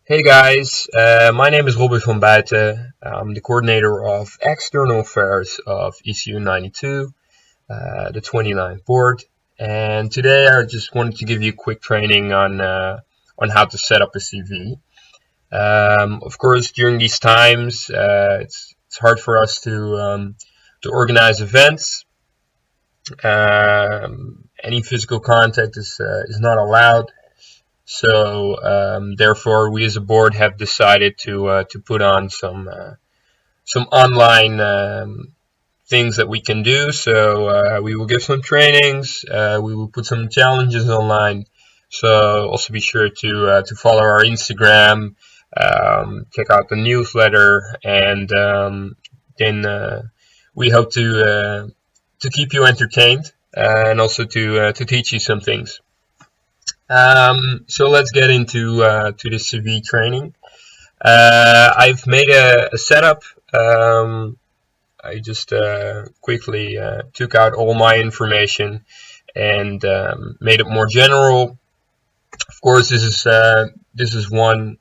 Hey guys, my name is Robin van Buiten. I'm the coordinator of external affairs of ECU'92, the 29th board. And today I just wanted to give you a quick training on how to set up a CV. Of course, during these times, it's hard for us to organize events. Any physical contact is not allowed. So therefore, we as a board have decided to put on some online things that we can do. So we will give some trainings. We will put some challenges online. So also be sure to follow our Instagram, check out the newsletter, and then we hope to keep you entertained and also to teach you some things. So let's get into to the CV training. I've made a setup. I just quickly took out all my information and made it more general. Of course, this is one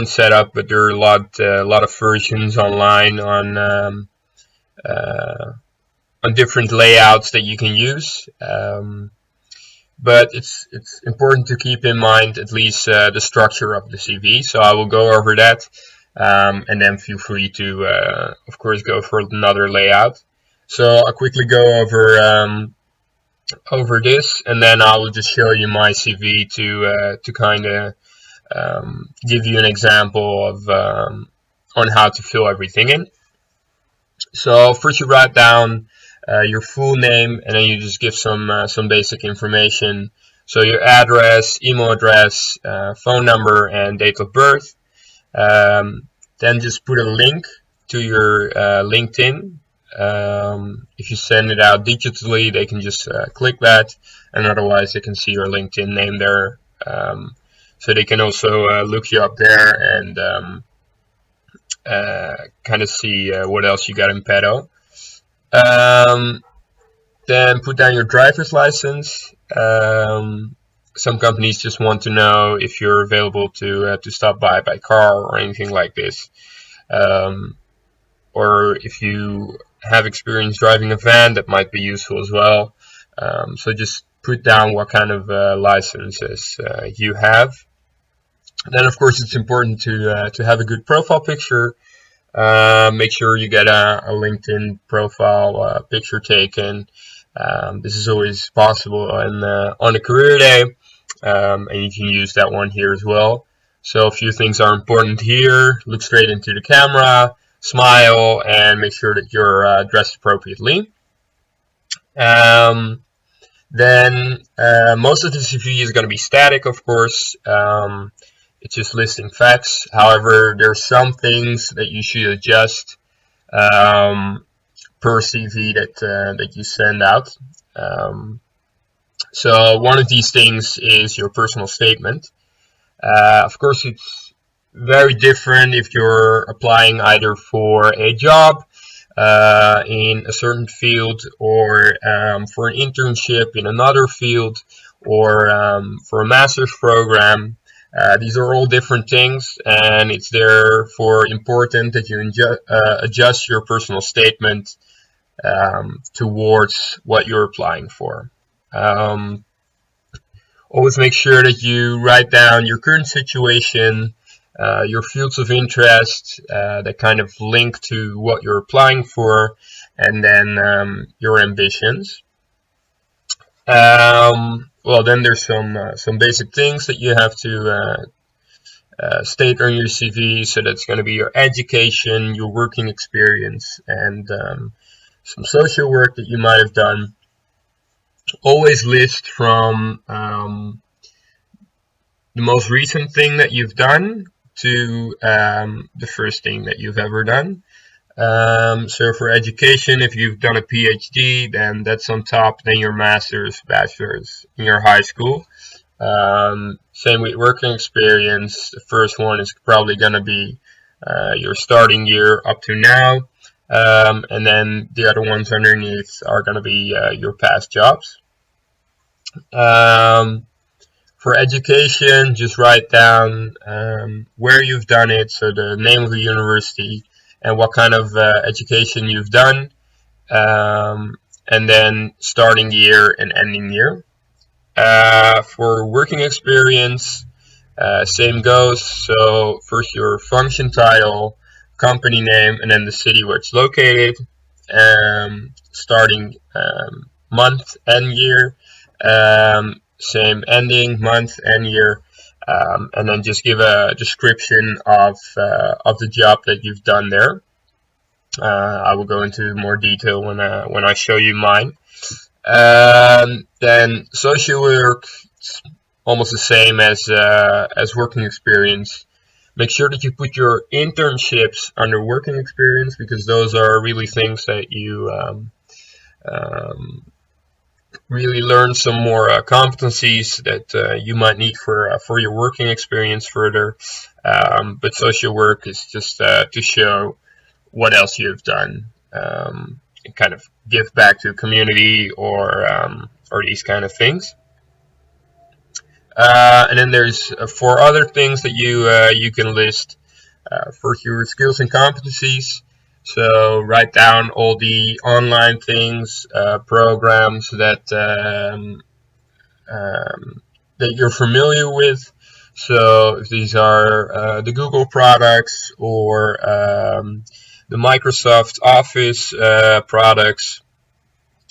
setup, but there are a lot of versions online on different layouts that you can use. But it's important to keep in mind at least the structure of the CV. So I will go over that, and then feel free to, of course, go for another layout. So I'll quickly go over this, and then I will just show you my CV to kind of give you an example of on how to fill everything in. So first you write down your full name, and then you just give some basic information. So your address, email address, phone number, and date of birth. Then just put a link to your LinkedIn. If you send it out digitally, they can just click that, and otherwise they can see your LinkedIn name there. So they can also look you up there and kind of see what else you got in petto. Then put down your driver's license. Some companies just want to know if you're available to stop by car or anything like this, or if you have experience driving a van, that might be useful as well. So just put down what kind of licenses you have. Then of course it's important to have a good profile picture. Make sure you get a LinkedIn profile picture taken. This is always possible on a career day, and you can use that one here as well. So a few things are important here. Look straight into the camera, smile, and make sure that you're dressed appropriately. Then most of the CV is going to be static, of course. It's just listing facts. However, there's some things that you should adjust per CV that you send out. So one of these things is your personal statement. Of course, it's very different if you're applying either for a job in a certain field, or for an internship in another field, or for a master's program. These are all different things, and it's therefore important that you adjust your personal statement towards what you're applying for. Always make sure that you write down your current situation, your fields of interest that kind of link to what you're applying for, and then your ambitions. Well, then there's some basic things that you have to state on your CV. So that's going to be your education, your working experience, and some social work that you might have done. Always list from the most recent thing that you've done to the first thing that you've ever done. So for education, if you've done a PhD, then that's on top, then your master's, bachelor's in your high school. Same with working experience. The first one is probably going to be your starting year up to now, and then the other ones underneath are going to be your past jobs. For For education, just write down where you've done it, so the name of the university and what kind of education you've done, and then starting year and ending year. For working experience, same goes. So first your function title, company name, and then the city where it's located. Starting month and year. Same ending month and year. And then just give a description of the job that you've done there. I will go into more detail when I show you mine. Then social work, it's almost the same as working experience. Make sure that you put your internships under working experience, because those are really things that you really learn some more competencies that you might need for your working experience further. But social work is just to show what else you've done, and kind of give back to the community or these kind of things. And then there's 4 other things that you can list. First, your skills and competencies. So write down all the online things, programs that you're familiar with. So if these are the Google products or the Microsoft Office products,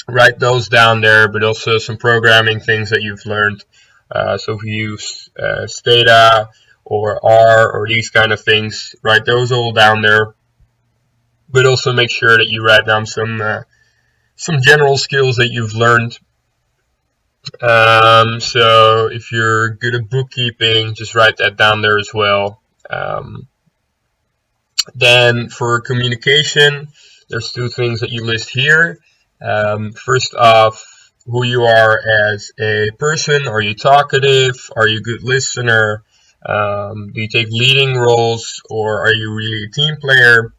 write those down there, but also some programming things that you've learned. So if you use Stata or R or these kind of things, write those all down there. But also make sure that you write down some general skills that you've learned. So if you're good at bookkeeping, just write that down there as well. Then for communication, there's 2 things that you list here. First off, who you are as a person. Are you talkative? Are you a good listener? Do you take leading roles, or are you really a team player?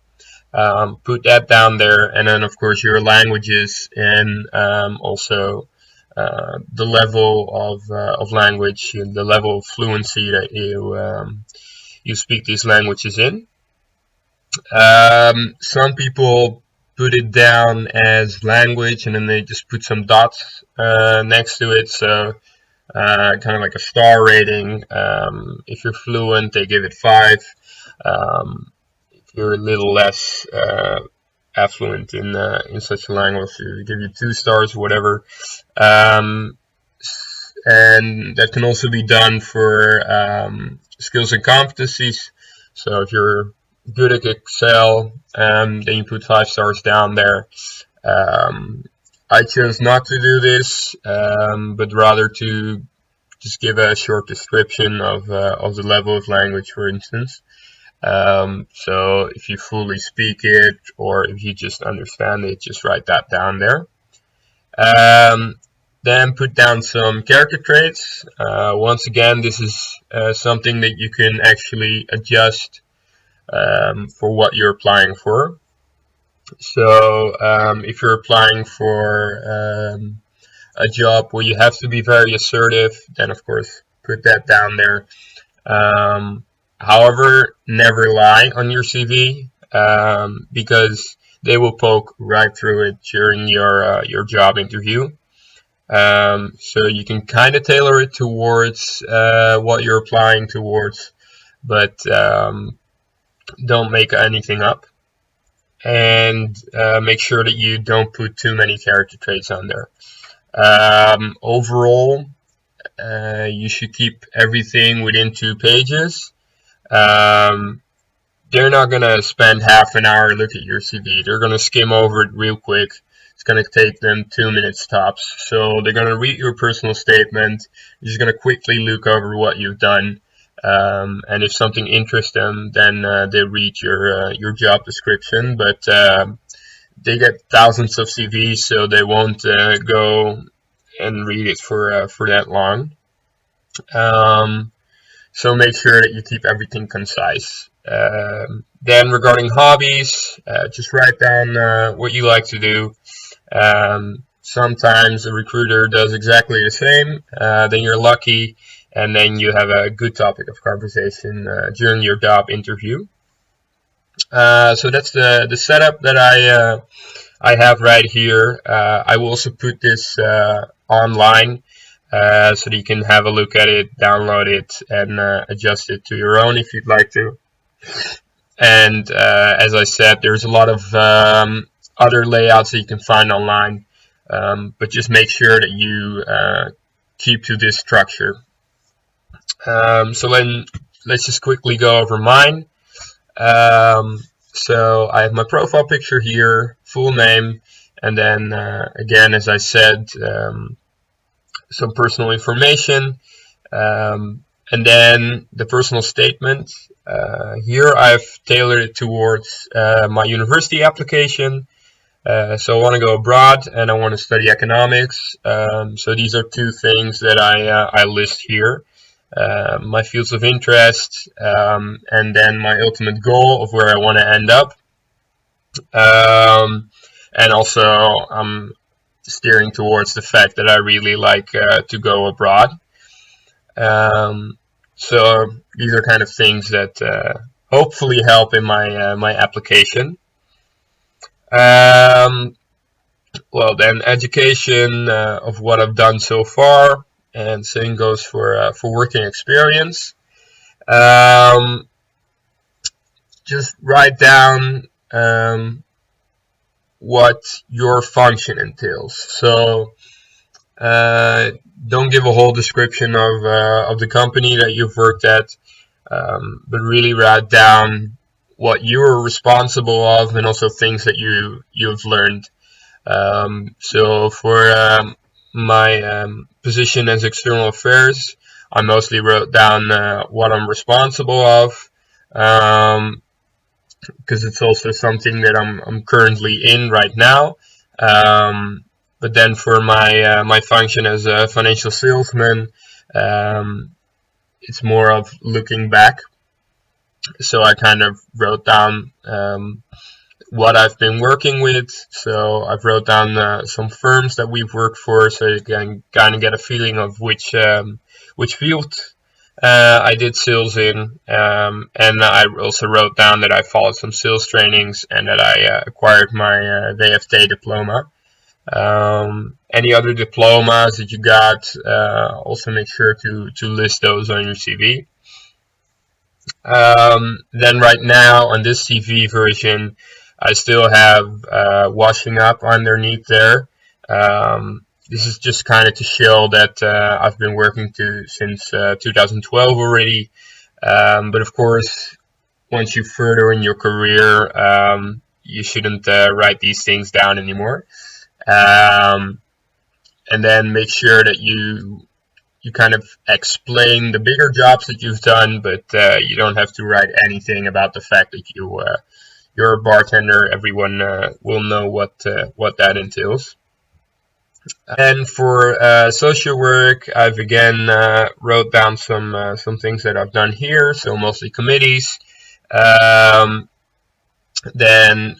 Put that down there. And then of course your languages, and also the level of language, the level of fluency that you speak these languages in. Some people put it down as language and then they just put some dots next to it, so kind of like a star rating. If you're fluent, they give it 5. If you're a little less affluent in such a language, they give you 2 stars, whatever. And that can also be done for skills and competencies. So if you're good at Excel, then you put 5 stars down there. I chose not to do this, but rather to just give a short description of the level of language, for instance. So if you fully speak it, or if you just understand it, just write that down there. Then put down some character traits. Once again, this is something that you can actually adjust for what you're applying for. So if you're applying for a job where you have to be very assertive, then of course put that down there. However, never lie on your CV, because they will poke right through it during your job interview. So you can kind of tailor it towards what you're applying towards, but don't make anything up. And make sure that you don't put too many character traits on there. Overall, you should keep everything within 2 pages. They're not going to spend half an hour look at your CV. They're going to skim over it real quick. It's going to take them 2 minutes tops. So they're going to read your personal statement. You're just going to quickly look over what you've done. And if something interests them, then they'll read your job description. But they get thousands of CVs, so they won't go and read it for that long. So make sure that you keep everything concise. Then regarding hobbies, just write down what you like to do. Sometimes a recruiter does exactly the same. Then you're lucky, and then you have a good topic of conversation during your job interview. So that's the setup that I have right here. I will also put this online so that you can have a look at it, download it, and adjust it to your own if you'd like to. And as I said, there's a lot of other layouts that you can find online, but just make sure that you keep to this structure. So then let's just quickly go over mine. So I have my profile picture here, full name, and then again, as I said, some personal information, and then the personal statement. Here I've tailored it towards my university application. So I want to go abroad and I want to study economics. So these are two things that I list here. My fields of interest, and then my ultimate goal of where I want to end up. And also I'm steering towards the fact that I really like to go abroad. So these are kind of things that hopefully help in my application. Well, then education of what I've done so far, and same goes for working experience. Just write down what your function entails. So don't give a whole description of the company that you've worked at, but really write down what you are responsible of and also things that you've learned. So for my position as external affairs, I mostly wrote down what I'm responsible of, because it's also something that I'm currently in right now. But then for my function as a financial salesman, it's more of looking back. So I kind of wrote down what I've been working with. So I've wrote down some firms that we've worked for, so you can kind of get a feeling of which field I did sales in. And I also wrote down that I followed some sales trainings and that I acquired my VFT diploma. Any other diplomas that you got, also make sure to list those on your CV. Then right now on this CV version, I still have washing up underneath there. This is just kind of to show that I've been working since 2012 already. But of course, once you further in your career, you shouldn't write these things down anymore. And then make sure that you kind of explain the bigger jobs that you've done, but you don't have to write anything about the fact that you're a bartender. Everyone will know what that entails. And for social work, I've again wrote down some things that I've done here, so mostly committees. Then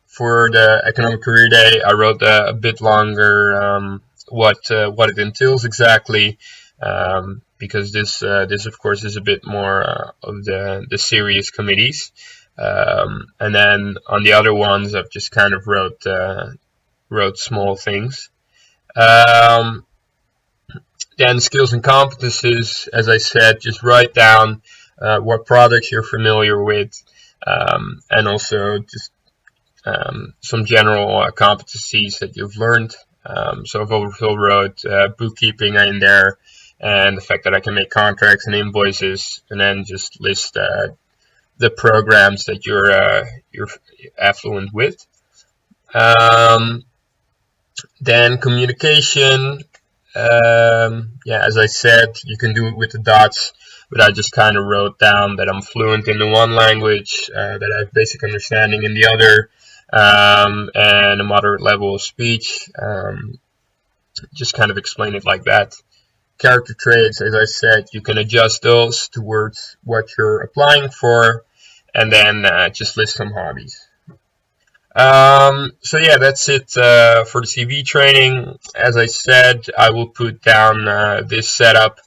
for the Economic Career Day, I wrote a bit longer what it entails exactly, because this of course is a bit more of the serious committees. And then on the other ones, I've just kind of wrote small things. Then skills and competencies, as I said, just write down what products you're familiar with, and also just some general competencies that you've learned. So I've also wrote bookkeeping in there, and the fact that I can make contracts and invoices, and then just list the programs that you're affluent with. Then communication, as I said, you can do it with the dots, but I just kind of wrote down that I'm fluent in the one language, that I have basic understanding in the other, and a moderate level of speech. Just kind of explain it like that. Character traits, as I said, you can adjust those towards what you're applying for, and then just list some hobbies. So yeah, that's it for the CV training. As I said, I will put down this setup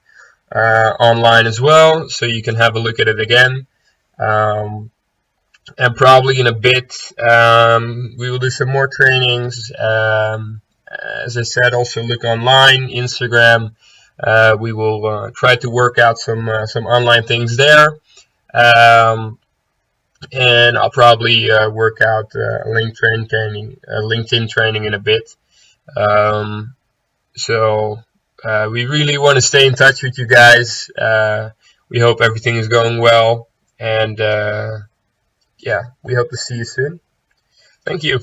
online as well, so you can have a look at it again. And probably in a bit, we will do some more trainings. As I said, also look online, Instagram. We will try to work out some online things there. And I'll probably work out LinkedIn training in a bit. So we really want to stay in touch with you guys. We hope everything is going well, and yeah, we hope to see you soon. Thank you.